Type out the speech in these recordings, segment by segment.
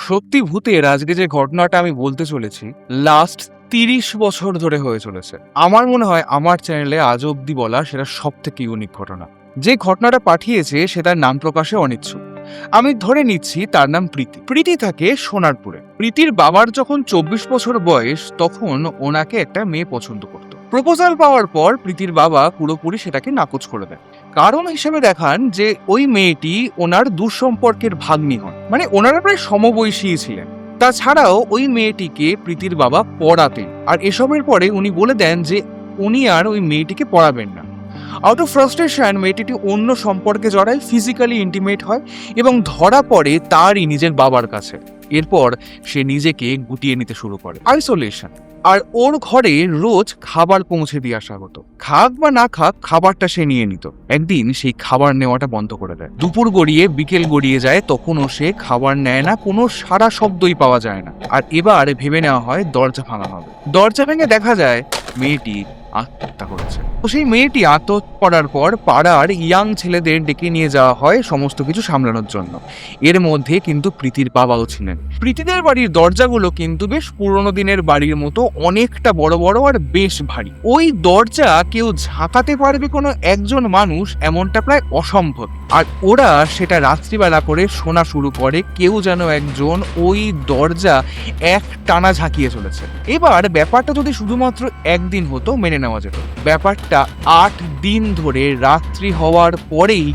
সত্যি ভূতের আজকে যে ঘটনাটা আমি বলতে চলেছি, লাস্ট 30 বছর ধরে হয়ে চলেছে। আমার মনে হয় আমার চ্যানেলে আজ অব্দি বলা সেটা সব থেকে ইউনিক ঘটনা। যে ঘটনাটা পাঠিয়েছে সে তার নাম প্রকাশে অনিচ্ছুক। আমি ধরে নিচ্ছি তার নাম প্রীতি। প্রীতি থাকে সোনারপুরে। প্রীতির বাবার যখন 24 বছর বয়স তখন ওনাকে একটা মেয়ে পছন্দ করত। প্রপোজাল পাওয়ার পর প্রীতির বাবা পুরোপুরি সেটাকে নাকচ করে দেন। কারণ হিসেবে দেখান যে ওই মেয়েটি ওনার দুঃসম্পর্কের ভাগ্নি হন, মানে ওনারা প্রায় সমবয়সী ছিলেন। তাছাড়াও ওই মেয়েটিকে প্রীতির বাবা পড়াতেন, আর এসবের পরে উনি বলে দেন যে উনি আর ওই মেয়েটিকে পড়াবেন না। আউট অফ ফ্রাস্ট্রেশন মেয়েটি অন্য সম্পর্কে জড়ায়, ফিজিক্যালি ইন্টিমেট হয় এবং ধরা পড়ে তারই নিজের বাবার কাছে। এরপর সে নিজেকে গুটিয়ে নিতে শুরু করে, আইসোলেশন। আর ওর ঘরে রোজ খাবার পৌঁছে দিয়ে আসা হতো। খাক বা না খাক, খাবারটা সে নিয়ে নিত। একদিন সেই খাবার নেওয়াটা বন্ধ করে দেয়। দুপুর গড়িয়ে বিকেল গড়িয়ে যায়, তখনও সে খাবার নেয় না, কোনো সারা শব্দই পাওয়া যায় না। আর এবার ভেবে নেওয়া হয় দরজা ভাঙা হবে। দরজা ভেঙে দেখা যায় মেয়েটি আত্মহত্যা করেছে। তো সেই মেয়েটি আত্মহত্যা করার পর পাড়ার ইয়াং ছেলেদের ডেকে নিয়ে যাওয়া হয় সমস্ত কিছু সামলানোর জন্য। এর মধ্যে কিন্তু প্রীতির বাবাও ছিলেন। প্রীতিদের বাড়ির দরজাগুলো কিন্তু বেশ পুরোনো দিনের বাড়ির মতো, অনেকটা বড় বড় আর বেশ ভারী। ওই দরজা কেউ ঝাঁকাতে পারবে কোনো একজন মানুষ এমনটা প্রায় অসম্ভব। আর ওরা সেটা রাত্রিবেলা করে শোনা শুরু করে কেউ যেন একজন ওই দরজা এক টানা ঝাঁকিয়ে চলেছে। এবার ব্যাপারটা যদি শুধুমাত্র একদিন হতো মেনে নেওয়া যেত, ব্যাপারটা 8 দিন ধরে রাত্রি হওয়ার পরেই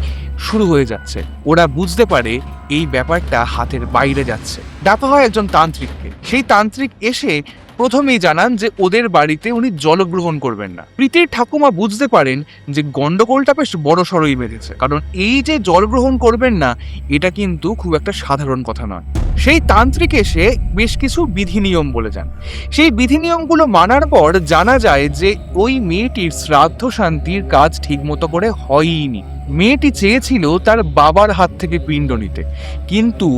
শুরু হয়ে যাচ্ছে। ওরা বুঝতে পারে এই ব্যাপারটা হাতের বাইরে যাচ্ছে। ডাকা হয় একজন তান্ত্রিককে। সেই তান্ত্রিক এসে প্রথমেই জানান যে ওদের বাড়িতে উনি জলগ্রহণ করবেন না। প্রীতির ঠাকুমা বুঝতে পারেন যে গন্ডগোলটা বেশ বড় সড়ই বেঁধেছে, কারণ এই যে জলগ্রহণ করবেন না এটা কিন্তু খুব একটা সাধারণ কথা নয়। সেই তান্ত্রিক এসে বেশ কিছু বিধিনিয়ম বলে যান। সেই বিধিনিয়মগুলো মানার পর জানা যায় যে ওই মেয়েটির শ্রাদ্ধ শান্তির কাজ ঠিকমতো করে হয়ইনি। মেয়েটি চেয়েছিল তার বাবার হাত থেকে পিণ্ড নিতে, কিন্তু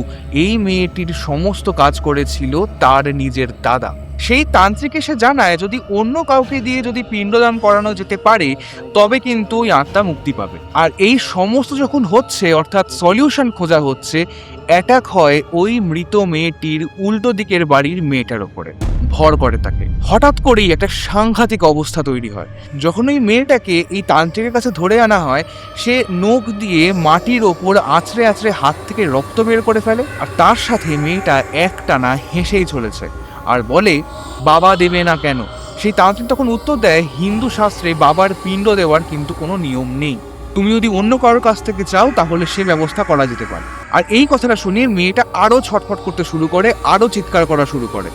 এই মেয়েটির সমস্ত কাজ করেছিল তার নিজের দাদা। সেই তান্ত্রিক এসে জানায় যদি অন্য কাউকে দিয়ে যদি পিণ্ডদান করানো যেতে পারে তবে কিন্তু ওই আত্মা মুক্তি পাবে। আর এই সমস্ত যখন হচ্ছে, অর্থাৎ সলিউশন খোঁজা হচ্ছে, অ্যাটাক হয় ওই মৃত মেয়েটির উল্টো দিকের বাড়ির মেয়েটার ওপরে। ভর করে তাকে। হঠাৎ করেই একটা সাংঘাতিক অবস্থা তৈরি হয়। যখন ওই মেয়েটাকে এই তান্ত্রিকের কাছে ধরে আনা হয়, সে নখ দিয়ে মাটির ওপর আঁচড়ে আঁচড়ে হাত থেকে রক্ত বের করে ফেলে। আর তার সাথে মেয়েটা একটানা হেসেই চলেছে আর বলে বাবা দেবে না কেন। সেই তান্ত্রিক তখন উত্তর দেয় হিন্দু শাস্ত্রে বাবার পিণ্ড দেওয়ার কিন্তু কোনো নিয়ম নেই, তুমি যদি অন্য কারোর কাছ থেকে চাও তাহলে সে ব্যবস্থা করা যেতে পারে। আর এই কথাটা শুনে মেয়েটা আরো ছটফট করতে শুরু করে, আরো চিৎকার করা শুরু করে।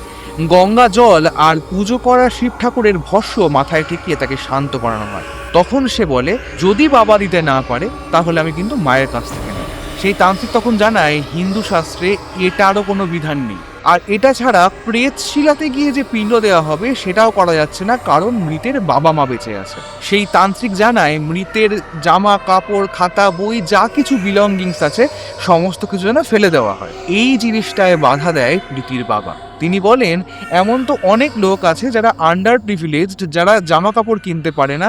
গঙ্গা জল আর পুজো করা শিব ঠাকুরের ভস্য মাথায় ঠেকিয়ে তাকে শান্ত করানো হয়। তখন সে বলে যদি বাবা দিতে না পারে তাহলে আমি কিন্তু মায়ের কাছ থেকে নেব। সেই তান্ত্রিক তখন জানায় হিন্দু শাস্ত্রে এটারও কোনো বিধান নেই, আর এটা ছাড়া প্রেত শিলাতে গিয়ে যে পিণ্ড দেওয়া হবে সেটাও করা যাচ্ছে না, কারণ মৃতের বাবা মা বেঁচে আছে। সেই তান্ত্রিক জানায় মৃতের জামা কাপড় খাতা বই যা কিছু বিলঙ্গিংস আছে সমস্ত কিছু যেন ফেলে দেওয়া হয়। এই জিনিসটায় বাধা দেয় প্রীতির বাবা। তিনি বলেন এমন তো অনেক লোক আছে যারা আন্ডার প্রিভিলেজড, যারা জামা কাপড় কিনতে পারে না,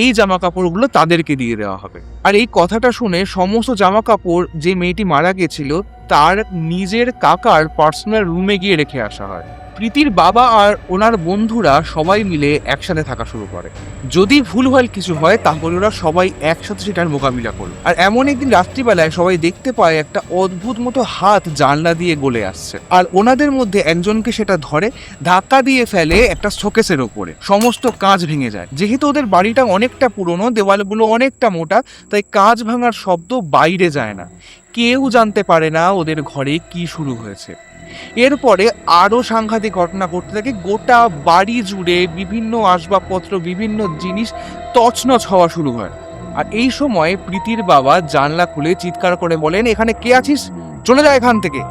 এই জামা কাপড়গুলো তাদেরকে দিয়ে দেওয়া হবে। আর এই কথাটা শুনে সমস্ত জামা কাপড় যে মেয়েটি মারা গেছিল তার নিজের কাকার পার্সোনাল রুমে গিয়ে রেখে আসা হয়। প্রীতির বাবা আর ওনার বন্ধুরা সবাই মিলে একসাথে থাকা শুরু করে। যদি ভুলভাল কিছু হয় তাহলে ওরা সবাই একসাথে সেটার মোকাবিলা করবে। আর এমন একদিন রাত্রিবেলায় সবাই দেখতে পায় একটা অদ্ভুত মতো হাত জানলা দিয়ে গলে আসছে, আর ওনাদের মধ্যে একজনকে সেটা ধরে ধাক্কা দিয়ে ফেলে একটা শোকেসের ওপরে। সমস্ত কাঁচ ভেঙে যায়। যেহেতু ওদের বাড়িটা অনেকটা পুরনো, দেওয়ালগুলো অনেকটা মোটা, তাই কাঁচ ভাঙার শব্দ বাইরে যায় না। কেউ জানতে পারে না ওদের ঘরে কি শুরু হয়েছে। এরপরে আরো সাংঘাতিক ঘটনা ঘটতে থাকে। গোটা বাড়ি জুড়ে বিভিন্ন আসবাবপত্র, বিভিন্ন জিনিস তছনছ হওয়া শুরু হয়। আর এই সময় প্রীতির বাবা জানলা খুলে চিৎকার করে বলেন এখানে কে আছিস, চলে যায় এখান থেকে।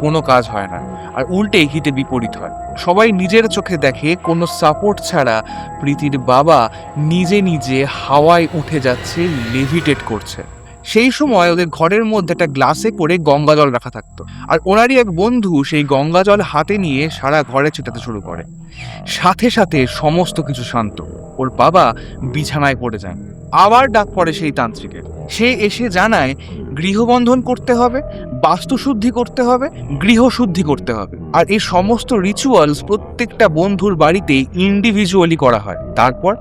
কোনো কাজ হয় না, আর উল্টে হিতে বিপরীত হয়। সবাই নিজের চোখে দেখে কোনো সাপোর্ট ছাড়া প্রীতির বাবা নিজে নিজে হাওয়ায় উঠে যাচ্ছে, লেভিটেট করছে। সেই সময় ওদের ঘরের মধ্যে একটা গ্লাসে করে গঙ্গা জল রাখা থাকতো, আর ওনারই এক বন্ধু সেই গঙ্গা জল হাতে নিয়ে সারা ঘরে ছিটাতে শুরু করে। সাথে সাথে সমস্ত কিছু শান্ত। ওর বাবা বিছানায় পড়ে যান, আবার ডাক পড়ে সেই তান্ত্রিকের। সে এসে জানায় গৃহবন্ধন করতে হবে, বাস্তুশুদ্ধি করতে হবে, গৃহশুদ্ধি করতে হবে, আর এই সমস্ত রিচুয়ালস প্রত্যেকটা বন্ধুর বাড়িতে ইন্ডিভিজুয়ালি করা হয়। তারপর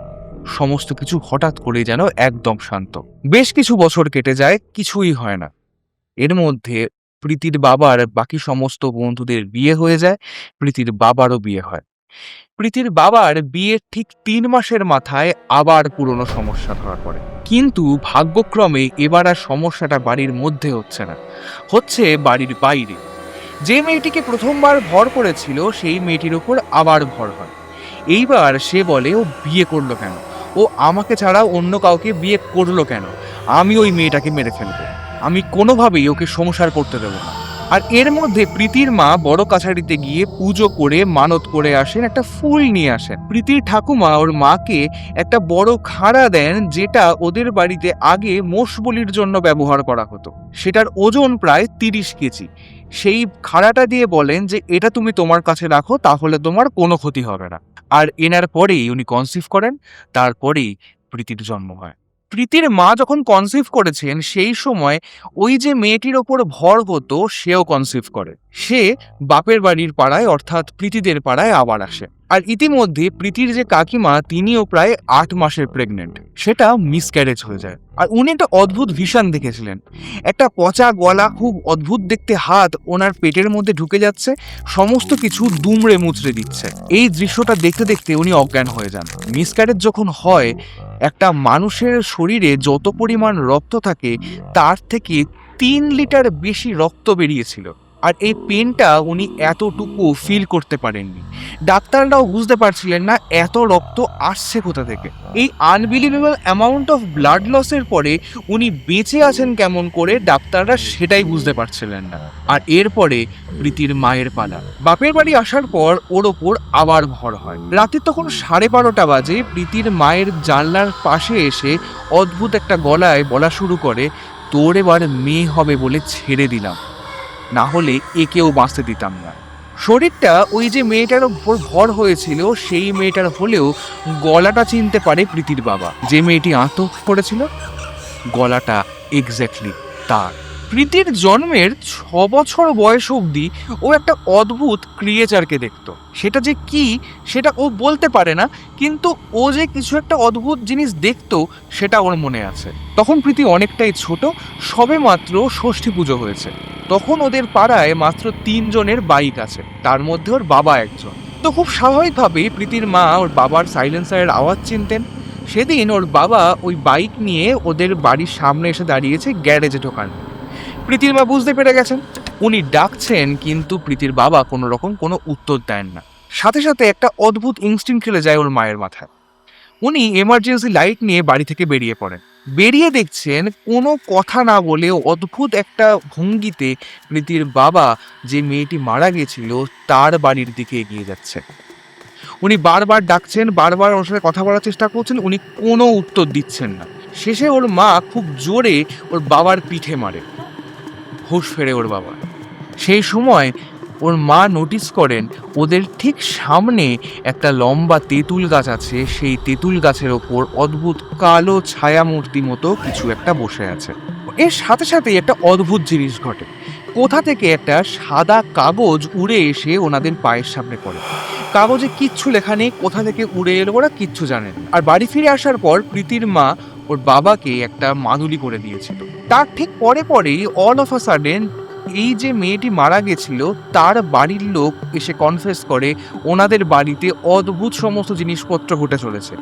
সমস্ত কিছু হঠাৎ করে যেন একদম শান্ত। বেশ কিছু বছর কেটে যায়, কিছুই হয় না। এর মধ্যে প্রীতির বাবার বাকি সমস্ত বন্ধুদের বিয়ে হয়ে যায়, প্রীতির বাবারও বিয়ে হয়। প্রীতির বাবার বিয়ের ঠিক 3 মাসের মাথায় আবার পুরনো সমস্যা ধরা পড়ে। কিন্তু ভাগ্যক্রমে এবার আর সমস্যাটা বাড়ির মধ্যে হচ্ছে না, হচ্ছে বাড়ির বাইরে। যে মেয়েটিকে প্রথমবার ভর করেছিল সেই মেয়েটির ওপর আবার ভর হয়। এইবার সে বলে ও বিয়ে করলো কেন, ও আমাকে ছাড়া অন্য কাউকে বিয়ে করলো কেন, আমি ওই মেয়েটাকে মেরে ফেলবো, আমি কোনোভাবেই ওকে সংসার করতে দেবো না। আর এর মধ্যে প্রীতির মা বড় কাছারিতে গিয়ে পুজো করে মানত করে আসেন, একটা ফুল নিয়ে আসেন। প্রীতির ঠাকুমা ওর মাকে একটা বড় খাড়া দেন, যেটা ওদের বাড়িতে আগে মোষ বলির জন্য ব্যবহার করা হতো। সেটার ওজন প্রায় 30 কেজি। সেই খাড়াটা দিয়ে বলেন যে এটা তুমি তোমার কাছে রাখো, তাহলে তোমার কোনো ক্ষতি হবে না। আর এনার পরেই উনি কনসিভ করেন, তারপরেই প্রীতির জন্ম হয়। প্রীতির মা যখন কনসিভ করেছেন সেই সময় ওই যে মেয়েটির ওপর ভর হতো সেও কনসিভ করে। সে বাপের বাড়ির পাড়ায় অর্থাৎ প্রীতিদের পাড়ায় আবার আসে। আর ইতিমধ্যে প্রীতির যে কাকিমা তিনিও প্রায় 8 মাসের প্রেগনেন্ট, সেটা মিসক্যারেজ হয়ে যায়। আর উনি একটা অদ্ভুত ভিশন দেখেছিলেন, একটা পচা গলা, খুব অদ্ভুত দেখতে হাত ওনার পেটের মধ্যে ঢুকে যাচ্ছে, সমস্ত কিছু দুমড়ে মুচড়ে দিচ্ছে। এই দৃশ্যটা দেখতে দেখতে উনি অজ্ঞান হয়ে যান। মিসক্যারেজ যখন হয়, একটা মানুষের শরীরে যত পরিমাণ রক্ত থাকে তার থেকে 3 লিটার বেশি রক্ত বেরিয়েছিল। আর এই পেনটা উনি এতটুকু ফিল করতে পারেননি। ডাক্তাররাও বুঝতে পারছিলেন না এত রক্ত আসছে কোথা থেকে। এই আনবিলিভেবল অ্যামাউন্ট অফ ব্লাড লসের পরে উনি বেঁচে আছেন কেমন করে, ডাক্তাররা সেটাই বুঝতে পারছিলেন না। আর এরপরে প্রীতির মায়ের পালা। বাপের বাড়ি আসার পর ওর ওপর আবার ভর হয়। রাতে তখন 12:30 বাজে। প্রীতির মায়ের জানলার পাশে এসে অদ্ভুত একটা গলায় বলা শুরু করে, তোর এবার মেয়ে হবে বলে ছেড়ে দিলাম, না হলে একেও বাঁচতে দিতাম না। শরীরটা ওই যে মেয়েটার উপর ভর হয়েছিল সেই মেয়েটার হলেও গলাটা চিনতে পারে প্রীতির বাবা। যে মেয়েটি আত্মহত্যা করেছিল, গলাটা এক্স্যাক্টলি তার। প্রীতির জন্মের 6 বছর বয়স অবধি ও একটা অদ্ভুত ক্রিয়েচারকে দেখতো। সেটা যে কি সেটা ও বলতে পারে না, কিন্তু ও যে কিছু একটা অদ্ভুত জিনিস দেখতো সেটা ওর মনে আছে। তখন প্রীতি অনেকটাই ছোট, সবে মাত্র ষষ্ঠী পুজো হয়েছে। তখন ওদের পাড়ায় মাত্র 3 জনের বাইক আছে, তার মধ্যে ওর বাবা একজন। তো খুব স্বাভাবিকভাবেই প্রীতির মা ওর বাবার সাইলেন্সারের আওয়াজ চিনতেন। সেদিন ওর বাবা ওই বাইক নিয়ে ওদের বাড়ির সামনে এসে দাঁড়িয়েছে গ্যারেজে ঢোকার। প্রীতির মা বুঝতে পেরে গেছেন, উনি ডাকছেন, কিন্তু প্রীতির বাবা কোনো রকম কোনো উত্তর দেন না। সাথে সাথে একটা অদ্ভুত ইনস্টিংক্ট খেলে যায় ওর মায়ের মাথায়। উনি এমার্জেন্সি লাইট নিয়ে বাড়ি থেকে বেরিয়ে পড়েন। বেরিয়ে দেখছেন কোনো কথা না বলে অদ্ভুত একটা ভঙ্গিতে প্রীতির বাবা যে মেয়েটি মারা গেছিল তার বাড়ির দিকে এগিয়ে যাচ্ছে। উনি বারবার ডাকছেন, বারবার ওর সাথে কথা বলার চেষ্টা করছেন, উনি কোনো উত্তর দিচ্ছেন না। শেষে ওর মা খুব জোরে ওর বাবার পিঠে মারে, হুঁশ ফেরে ওর বাবা। সেই সময় ওর মা নোটিস করেন ওদের ঠিক সামনে একটা লম্বা তেঁতুল গাছ আছে, সেই তেঁতুল গাছের ওপর অদ্ভুত কালো ছায়ামূর্তি মতো কিছু একটা বসে আছে। এর সাথে সাথেই একটা অদ্ভুত জিনিস ঘটে, কোথা থেকে একটা সাদা কাগজ উড়ে এসে ওনাদের পায়ের সামনে পড়ে। কাগজে কিচ্ছু লেখা নেই, কোথা থেকে উড়ে এলো ওরা কিচ্ছু জানেন। আর বাড়ি ফিরে আসার পর প্রীতির মা ওর বাবাকে একটা মাদুলি করে দিয়েছিল। তার ঠিক পরেই অল অফ আ সাডেন এই যে মেয়েটি মারা গেছিল তার বাড়ির লোক এসে কনফেস করে ওনাদের বাড়িতে অদ্ভুত সমস্ত জিনিসপত্র ঘটে চলেছে।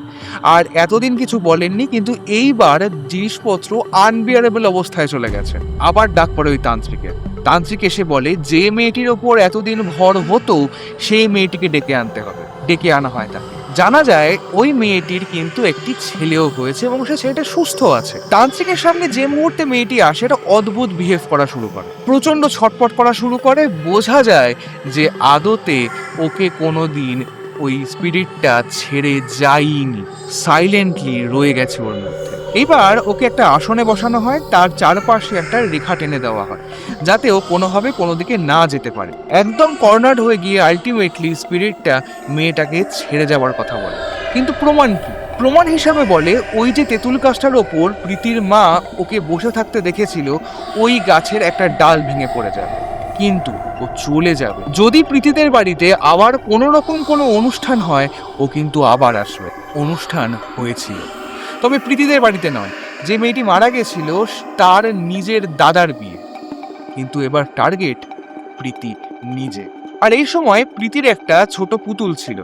আর এতদিন কিছু বলেননি, কিন্তু এইবার জিনিসপত্র আনবিয়ারেবল অবস্থায় চলে গেছে। আবার ডাক পড়ে ওই তান্ত্রিকের। তান্ত্রিক এসে বলে যে মেয়েটির ওপর এতদিন ভর হতো সেই মেয়েটিকে ডেকে আনতে হবে। ডেকে আনা হয় তাকে। জানা যায় ওই মেয়েটির কিন্তু একটি ছেলেও হয়েছে এবং সে ছেলেটা সুস্থ আছে। তান্ত্রিকের সামনে যে মুহূর্তে মেয়েটি আসে এটা অদ্ভুত বিহেভ করা শুরু করে, প্রচন্ড ছটপট করা শুরু করে। বোঝা যায় যে আদতে ওকে কোনোদিন ওই স্পিরিটটা ছেড়ে যায়নি, সাইলেন্টলি রয়ে গেছে ওর মধ্যে। এবার ওকে একটা আসনে বসানো হয়, তার চারপাশে একটা রেখা টেনে দেওয়া হয় যাতে ও কোনোভাবে কোনো দিকে না যেতে পারে। একদম কর্নার্ড হয়ে গিয়ে আলটিমেটলি স্পিরিটটা মেয়েটাকে ছেড়ে যাওয়ার কথা বলে। কিন্তু প্রমাণ কি? প্রমাণ হিসাবে বলে ওই যে তেঁতুল গাছটার ওপর প্রীতির মা ওকে বসে থাকতে দেখেছিল, ওই গাছের একটা ডাল ভেঙে পড়ে যাবে, কিন্তু ও চলে যাবে। যদি প্রীতিদের বাড়িতে আবার কোনো রকম কোনো অনুষ্ঠান হয়, ও কিন্তু আবার আসবে। অনুষ্ঠান হয়েছিল, তবে প্রীতিদের বাড়িতে নয়। যে মেয়েটি মারা গেছিল তার নিজের দাদার বিয়ে, কিন্তু এবার টার্গেট প্রীতি নিজে। আর এই সময় প্রীতির একটা ছোট পুতুল ছিল,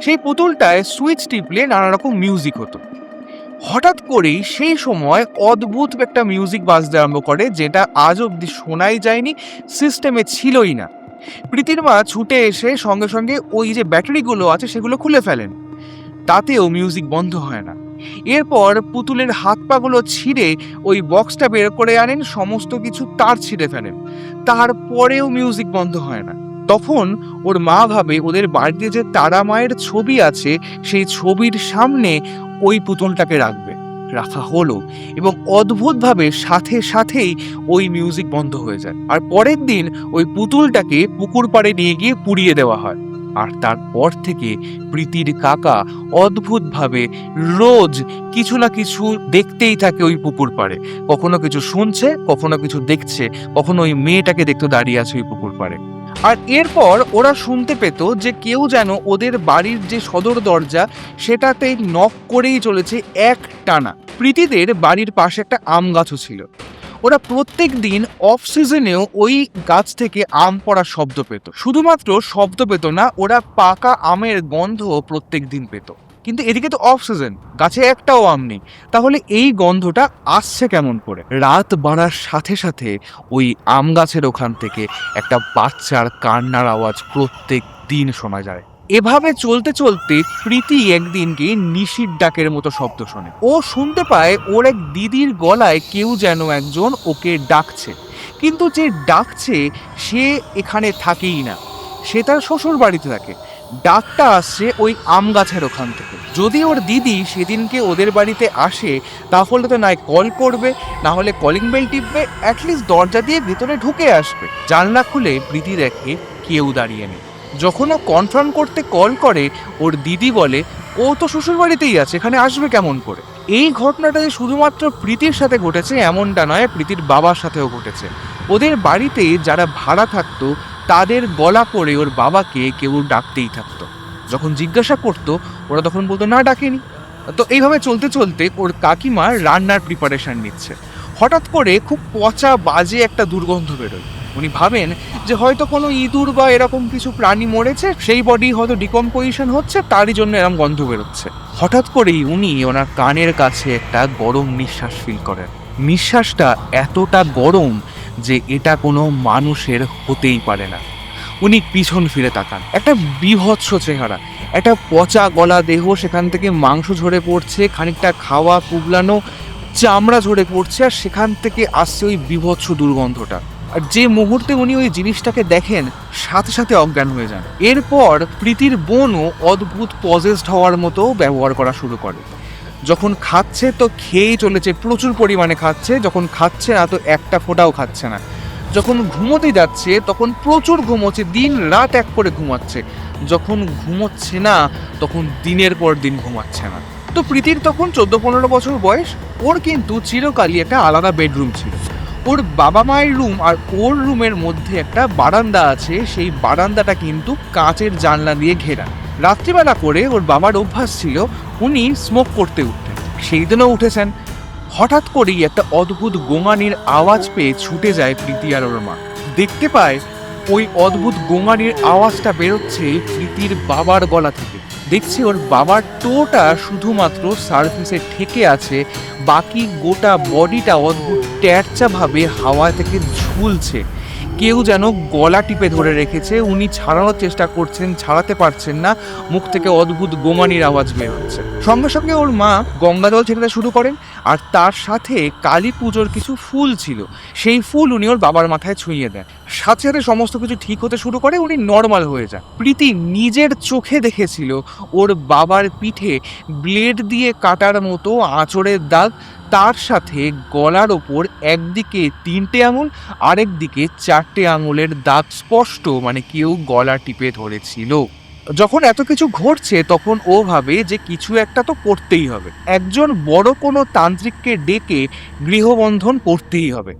সেই পুতুলটায় সুইচ টিপলে নানা রকম মিউজিক হতো। হঠাৎ করেই সেই সময় অদ্ভুত একটা মিউজিক বাজতে আরম্ভ করে, যেটা আজ অব্দি শোনাই যায়নি, সিস্টেমে ছিলই না। প্রীতির মা ছুটে এসে সঙ্গে সঙ্গে ওই যে ব্যাটারিগুলো আছে সেগুলো খুলে ফেলেন, তাতেও মিউজিক বন্ধ হয় না। এরপর পুতুলের হাত পাগুলো ছিঁড়ে ওই বক্সটা বের করে আনেন, সমস্ত কিছু তার ছিঁড়ে ফেলেন, তারপরেও মিউজিক বন্ধ হয় না। তখন ওর মা ভাবে ওদের বাড়িতে যে তারা মায়ের ছবি আছে সেই ছবির সামনে ওই পুতুলটাকে রাখা হলো, এবং অদ্ভুতভাবে সাথে সাথেই ওই মিউজিক বন্ধ হয়ে যায়। আর পরের দিন ওই পুতুলটাকে পুকুর পাড়ে নিয়ে গিয়ে পুড়িয়ে দেওয়া হয়। আর তারপর থেকে প্রীতির কাকা অদ্ভুতভাবে রোজ কিছু না কিছু দেখতেই থাকে ওই পুকুর পাড়ে, কখনো কিছু শুনছে, কখনো কিছু দেখছে, কখনো ওই মেয়েটাকে দেখতে দাঁড়িয়ে আছে ওই পুকুর পাড়ে। আর এরপর ওরা শুনতে পেত যে কেউ যেন ওদের বাড়ির যে সদর দরজা সেটাতে নক করেই চলেছে এক টানা। প্রীতিদের বাড়ির পাশে একটা আম গাছও ছিল, ওরা প্রত্যেক দিন অফ সিজনেও ওই গাছ থেকে আম পড়ার শব্দ পেত। শুধুমাত্র শব্দ পেত না, ওরা পাকা আমের গন্ধ প্রত্যেক দিন পেত। কিন্তু এদিকে তো অফ সিজন, গাছে একটাও আম নেই, তাহলে এই গন্ধটা আসছে কেমন করে? রাত বাড়ার সাথে সাথে ওই আম গাছের ওখান থেকে একটা বাচ্চার কান্নার আওয়াজ প্রত্যেক দিন শোনা যায়। এভাবে চলতে চলতে প্রীতি একদিনকে নিশির ডাকের মতো শব্দ শোনে। ও শুনতে পায় ওর এক দিদির গলায় কেউ যেন একজন ওকে ডাকছে, কিন্তু যে ডাকছে সে এখানে থাকেই না, সে তার শ্বশুর বাড়িতে থাকে। ডাকটা আসছে ওই আম গাছের ওখান থেকে। যদি ওর দিদি সেদিনকে ওদের বাড়িতে আসে তাহলে তো নয় কল করবে, না হলে কলিং বেল টিপবে, অ্যাটলিস্ট দরজা দিয়ে ভেতরে ঢুকে আসবে। জানলা খুলে প্রীতি দেখে কেউ দাঁড়িয়ে নেই। যখন ও কনফার্ম করতে কল করে, ওর দিদি বলে ও তো শ্বশুর বাড়িতেই আছে, এখানে আসবে কেমন করে? এই ঘটনাটা যে শুধুমাত্র প্রীতির সাথে ঘটেছে এমনটা নয়, প্রীতির বাবার সাথেও ঘটেছে। ওদের বাড়িতে যারা ভাড়া থাকতো তাদের গলা পড়ে ওর বাবাকে কেউ ডাকতেই থাকতো। যখন জিজ্ঞাসা করতো ওরা তখন বলতো না, ডাকেনি। তো এইভাবে চলতে চলতে ওর কাকিমা রান্নার প্রিপারেশন নিচ্ছে। হঠাৎ করে খুব পচা বাজে একটা দুর্গন্ধ বেরোয়। উনি ভাবেন যে হয়তো কোনো ইঁদুর বা এরকম কিছু প্রাণী মরেছে, সেই বডি হয়তো ডিকম্পোজিশন হচ্ছে, তারই জন্য এরকম গন্ধ বেরোচ্ছে। হঠাৎ করেই উনি ওনার কানের কাছে একটা গরম নিঃশ্বাস ফিল করেন। নিঃশ্বাসটা এতটা গরম যে এটা কোনো মানুষের হতেই পারে না। উনি পিছন ফিরে তাকান, একটা বীভৎস চেহারা, একটা পচা গলা দেহ, সেখান থেকে মাংস ঝরে পড়ছে, খানিকটা খাওয়া কুবলানো চামড়া ঝরে পড়ছে, আর সেখান থেকে আসছে ওই বীভৎস দুর্গন্ধটা। আর যে মুহূর্তে উনি ওই জিনিসটাকে দেখেন সাথে সাথে অজ্ঞান হয়ে যান। এরপর প্রীতির বোনও অদ্ভুত পজেসড হওয়ার মতো ব্যবহার করা শুরু করে। যখন খাচ্ছে তো খেয়েই চলেছে, প্রচুর পরিমাণে খাচ্ছে, যখন খাচ্ছে না তো একটা ফোঁটাও খাচ্ছে না। যখন ঘুমোতে যাচ্ছে তখন প্রচুর ঘুমোচ্ছে, দিন রাত এক করে ঘুমাচ্ছে। যখন ঘুমোচ্ছে না তখন দিনের পর দিন ঘুমাচ্ছে না। তো প্রীতির তখন 14-15 বছর বয়স। ওর কিন্তু চিরকালই একটা আলাদা বেডরুম ছিল। ওর বাবা মায়ের রুম আর ওর রুমের মধ্যে একটা বারান্দা আছে, সেই বারান্দাটা কিন্তু কাঁচের জানলা দিয়ে ঘেরা। রাত্রিবেলা করে ওর বাবার অভ্যাস ছিল উনি স্মোক করতে উঠতেন, সেই দিনও উঠেছেন। হঠাৎ করেই একটা অদ্ভুত গোঙানির আওয়াজ পেয়ে ছুটে যায় প্রীতি আর ওর মা। দেখতে পায় ওই অদ্ভুত গোঙানির আওয়াজটা বেরোচ্ছে প্রীতির বাবার গলা থেকে। দেখছে ওর বাবার টোটা শুধুমাত্র সারফেসে ঠেকে আছে, বাকি গোটা বডিটা অদ্ভুত ট্যারচা ভাবে হাওয়া থেকে ঝুলছে। কেউ যেন গলা টিপে ধরে রেখেছে, উনি ছাড়ানোর চেষ্টা করছেন, ছাড়াতে পারছেন না, মুখ থেকে অদ্ভুত গোমানির আওয়াজ বের হচ্ছে। সঙ্গে সঙ্গে ওর মা গঙ্গা জল ছেটাতে শুরু করেন, আর তার সাথে কালী পুজোর কিছু ফুল ছিল, সেই ফুল উনি ওর বাবার মাথায় ছুঁয়ে দেন। সাথে সাথে সমস্ত কিছু ঠিক হতে শুরু করে, উনি নর্মাল হয়ে যান। প্রীতি নিজের চোখে দেখেছিল ওর বাবার পিঠে ব্লেড দিয়ে কাটার মতো আঁচড়ের দাগ, তার সাথে গলার ওপর একদিকে 3টে আঙুল, আরেক দিকে 4টে আঙুলের দাগ স্পষ্ট, মানে কেউ গলা টিপে ধরেছিল। যখন এত কিছু ঘটছে তখন ও ভাবে যে কিছু একটা তো করতেই হবে, একজন বড় কোনো তান্ত্রিককে ডেকে গৃহবন্ধন করতেই হবে,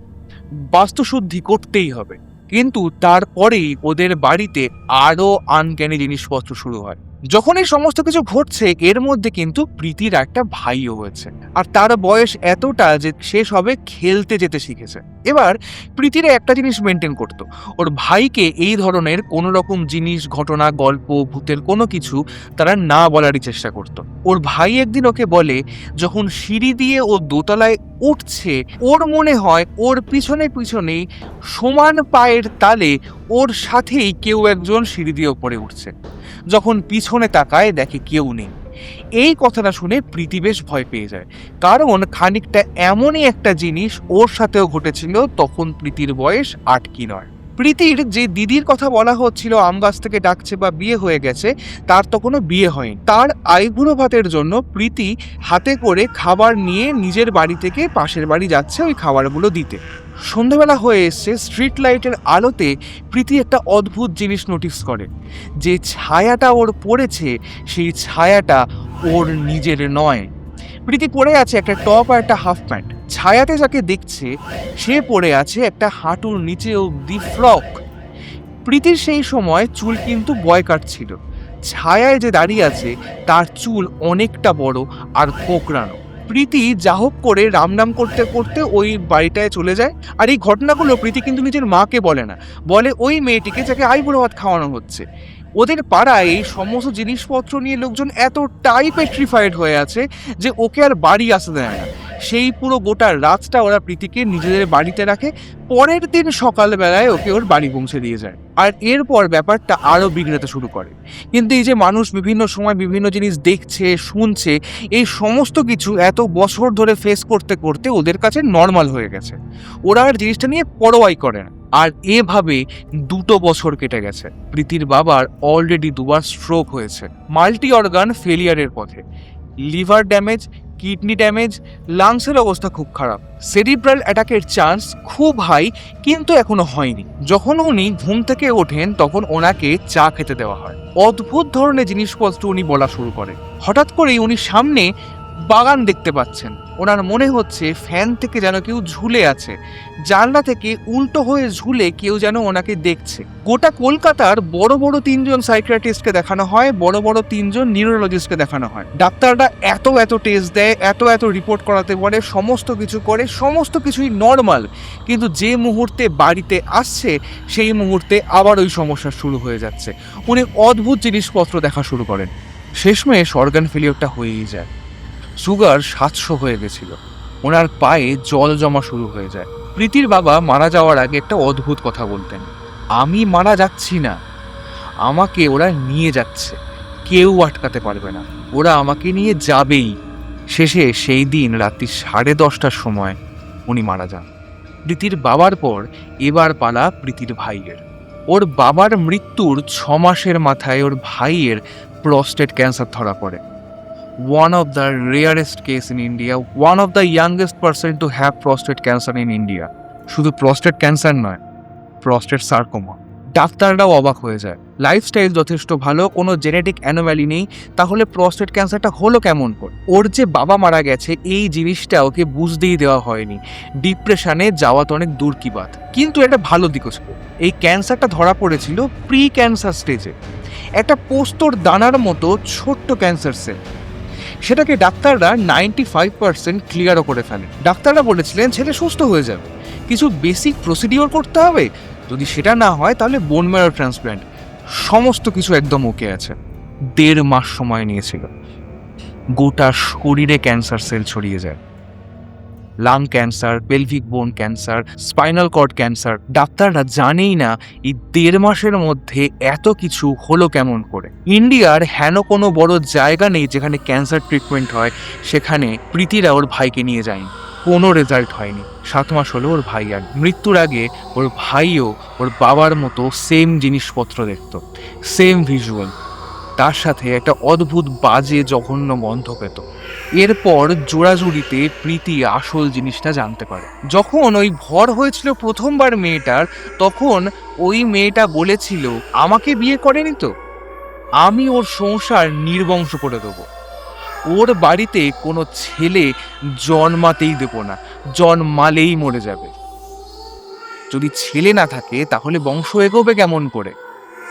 বাস্তুশুদ্ধি করতেই হবে। কিন্তু তারপরেই ওদের বাড়িতে আরো আনক্যানি জিনিসপত্র শুরু হয়। যখন এই সমস্ত কিছু ঘটছে এর মধ্যে কিন্তু প্রীতির একটা ভাইও হয়েছে, আর তার বয়স এতটা যে সে সবে খেলতে যেতে শিখেছে। এবার প্রীতির একটা জিনিস মেনটেন করতো, ওর ভাইকে এই ধরনের কোনো রকম জিনিস, ঘটনা, গল্প, ভূতের কোনো কিছু তারা না বলারই চেষ্টা করতো। ওর ভাই একদিন ওকে বলে, যখন সিঁড়ি দিয়ে ও দোতলায় উঠছে ওর মনে হয় ওর পিছনে পিছনেই সমান পায়ের তালে ওর সাথেই কেউ একজন সিঁড়ি দিয়ে ওপরে উঠছে। যখন পিছনে তাকায় দেখে কেউ নেই। এই কথাটা শুনে প্রীতি বেশ ভয় পেয়ে যায়, কারণ খানিকটা এমনই একটা জিনিস ওর সাথেও ঘটেছিল। তখন প্রীতির বয়স 8 কি 9। প্রীতির যে দিদির কথা বলা হচ্ছিল আম গাছ থেকে ডাকছে বা বিয়ে হয়ে গেছে, তার তখনও বিয়ে হয়নি। তার আইবুড়ো ভাতের জন্য প্রীতি হাতে করে খাবার নিয়ে নিজের বাড়ি থেকে পাশের বাড়ি যাচ্ছে ওই খাবারগুলো দিতে। সন্ধ্যাবেলা হয়ে এসছে, স্ট্রিট লাইটের আলোতে প্রীতি একটা অদ্ভুত জিনিস নোটিস করে, যে ছায়াটা ওর পড়েছে সেই ছায়াটা ওর নিজের নয়। প্রীতি পরে আছে একটা টপ আর একটা হাফ প্যান্ট, ছায়াতে যাকে দেখছে সে পরে আছে একটা হাঁটুর নিচে অব্দি ফ্রক। প্রীতির সেই সময় চুল কিন্তু বয় কাট ছিল, ছায়ায় যে দাঁড়িয়ে আছে তার চুল অনেকটা বড় আর কোঁকড়ানো। প্রীতি যা হোক করে রাম করতে করতে ওই বাড়িটায় চলে যায়। আর এই ঘটনাগুলো প্রীতি কিন্তু নিজের মাকে বলে না, বলে ওই মেয়েটিকে যাকে আইবুড়ো ভাত খাওয়ানো হচ্ছে। ওদের পাড়ায় এই সমস্ত জিনিসপত্র নিয়ে লোকজন এতটাই পেট্রিফাইড হয়ে আছে যে ওকে আর বাড়ি আসতে দেয় না। সেই পুরো গোটা রাতটা ওরা প্রীতিকে নিজেদের বাড়িতে রাখে, পরের দিন সকালবেলায় ওকে ওর বাড়ি পৌঁছে দিয়ে যায়। আর এরপর ব্যাপারটা আরও বিগড়াতে শুরু করে। কিন্তু এই যে মানুষ বিভিন্ন সময় বিভিন্ন জিনিস দেখছে, শুনছে, এই সমস্ত কিছু এত বছর ধরে ফেস করতে করতে ওদের কাছে নর্মাল হয়ে গেছে, ওরা আর জিনিসটা নিয়ে পরোয়াই করে না। আর এভাবে 2 বছর কেটে গেছে। প্রীতির বাবার অলরেডি 2বার স্ট্রোক হয়েছে, মাল্টি অর্গান ফেলিয়ারের পথে, লিভার ড্যামেজ, কিডনি ড্যামেজ, লাংসের অবস্থা খুব খারাপ, সেরিব্রাল অ্যাটাকের চান্স খুব হাই, কিন্তু এখনো হয়নি। যখন উনি ঘুম থেকে ওঠেন তখন ওনাকে চা খেতে দেওয়া হয়। অদ্ভুত ধরনের জিনিসপত্র উনি বলা শুরু করে। হঠাৎ করেই উনি সামনে বাগান দেখতে পাচ্ছেন, ওনার মনে হচ্ছে ফ্যান থেকে যেন কেউ ঝুলে আছে, জানলা থেকে উল্টো হয়ে ঝুলে কেউ যেন ওনাকে দেখছে। গোটা কলকাতার বড় বড় 3জন সাইকিয়াট্রিস্টকে দেখানো হয়, বড় বড় 3জন নিউরোলজিস্টকে দেখানো হয়। ডাক্তাররা এত টেস্ট দেয়, এত রিপোর্ট করাতে বলে, সমস্ত কিছু করে, সমস্ত কিছুই নর্মাল। কিন্তু যে মুহূর্তে বাড়িতে আসছে সেই মুহূর্তে আবার ওই সমস্যা শুরু হয়ে যাচ্ছে। উনি অদ্ভুত জিনিসপত্র দেখা শুরু করেন। শেষমেশ অর্গান ফেলিওরটা হয়েই যায়। সুগার 700 হয়ে গেছিল, ওনার পায়ে জল জমা শুরু হয়ে যায়। প্রীতির বাবা মারা যাওয়ার আগে একটা অদ্ভুত কথা বলতেন, আমি মারা যাচ্ছি না, আমাকে ওরা নিয়ে যাচ্ছে, কেউ আটকাতে পারবে না, ওরা আমাকে নিয়ে যাবেই। শেষে সেই দিন রাত্রি 10:30টার সময় উনি মারা যান। প্রীতির বাবার পর এবার পালা প্রীতির ভাইয়ের। ওর বাবার মৃত্যুর 6 মাসের মাথায় ওর ভাইয়ের প্রস্টেট ক্যান্সার ধরা পড়ে। One of the rarest case in India, one of the youngest person to have prostate cancer in India. শুধু প্রস্টেট ক্যান্সার নয়, প্রস্টেট সার্কোমা। ডাক্তাররাও অবাক হয়ে যায়, লাইফস্টাইল যথেষ্ট ভালো, কোনো জেনেটিক অ্যানোম্যালি নেই, তাহলে প্রস্টেট ক্যান্সারটা হলো কেমন করে? ওর যে বাবা মারা গেছে এই জিনিসটা ওকে বুঝতেই দেওয়া হয়নি। ডিপ্রেশনে যাওয়া তো অনেক দূর কি বাত। কিন্তু একটা ভালো দিকও ছিল, এই ক্যান্সারটা ধরা পড়েছিল প্রি ক্যান্সার স্টেজে, একটা পোস্তর দানার মতো ছোট্ট ক্যান্সার সেল। সেটাকে ডাক্তাররা 95% ক্লিয়ারও করে ফেলে। ডাক্তাররা বলেছিলেন ছেলে সুস্থ হয়ে যাবে, কিছু বেসিক প্রসিডিওর করতে হবে, যদি সেটা না হয় তাহলে বোন ম্যারো ট্রান্সপ্ল্যান্ট। সমস্ত কিছু একদম ওকে আছে। 1.5 মাস সময় নিয়েছিল। গোটা শরীরে ক্যান্সার সেল ছড়িয়ে যায়, লাং ক্যান্সার, পেলভিক বোন ক্যান্সার, স্পাইনাল কর্ড ক্যান্সার। ডাক্তাররা জানেই না এই 1.5 মাসের মধ্যে এত কিছু হলো কেমন করে। ইন্ডিয়ার হেন কোনো বড় জায়গা নেই যেখানে ক্যান্সার ট্রিটমেন্ট হয়, সেখানে প্রীতিরা ওর ভাইকে নিয়ে যায়নি, কোনো রেজাল্ট হয়নি। 7 মাস হলো ওর ভাই আর মৃত্যুর আগে ওর ভাইও ওর বাবার মতো সেম জিনিসপত্র দেখত, সেম ভিজুয়াল, তার সাথে একটা অদ্ভুত বাজে জঘন্য গন্ধ পেত। এরপর জোড়াজুড়িতে প্রীতি আসল জিনিসটা জানতে পারে। যখন ওই ভর হয়েছিল প্রথমবার মেয়েটার, তখন ওই মেয়েটা বলেছিল আমাকে বিয়ে করেনি তো, আমি ওর সংসার নির্বংশ করে দেবো। ওর বাড়িতে কোনো ছেলে জন্মাতেই দেবো না, জন্মালেই মরে যাবে। যদি ছেলে না থাকে তাহলে বংশ এগোবে কেমন করে?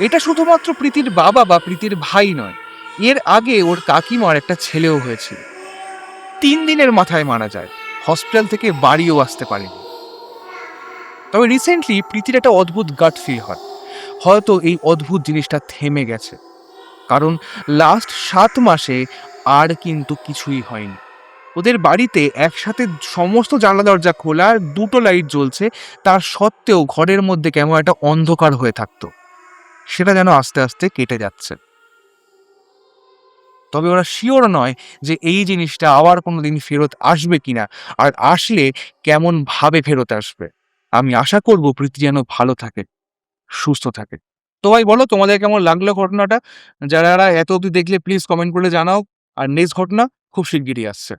এটা শুধুমাত্র প্রীতির বাবা বা প্রীতির ভাই নয়, এর আগে ওর কাকিমার একটা ছেলেও হয়েছিল। 3 দিনের মাথায় মারা যায়, হসপিটাল থেকে বাড়িও আসতে পারেনি। তবে রিসেন্টলি প্রীতির একটা অদ্ভুত গাট ফিল হয়, হয়তো এই অদ্ভুত জিনিসটা থেমে গেছে। কারণ লাস্ট 7 মাসে আর কিন্তু কিছুই হয়নি। ওদের বাড়িতে একসাথে সমস্ত জানলা দরজা খোলা, আর 2টো লাইট জ্বলছে, তার সত্ত্বেও ঘরের মধ্যে কেমন একটা অন্ধকার হয়ে থাকতো, সেটা যেন আস্তে আস্তে কেটে যাচ্ছে। তবে ওরা শিওর নয় যে এই জিনিসটা আবার কোনোদিন ফেরত আসবে কিনা, আর আসলে কেমন ভাবে ফেরত আসবে। আমি আশা করব প্রীতি যেন ভালো থাকে, সুস্থ থাকে। তো ভাই বলো, তোমাদের কেমন লাগলো ঘটনাটা? যারা এত অবধি দেখলে প্লিজ কমেন্ট করে জানাও। আর নেক্সট ঘটনা খুব শিগগিরই আসছে।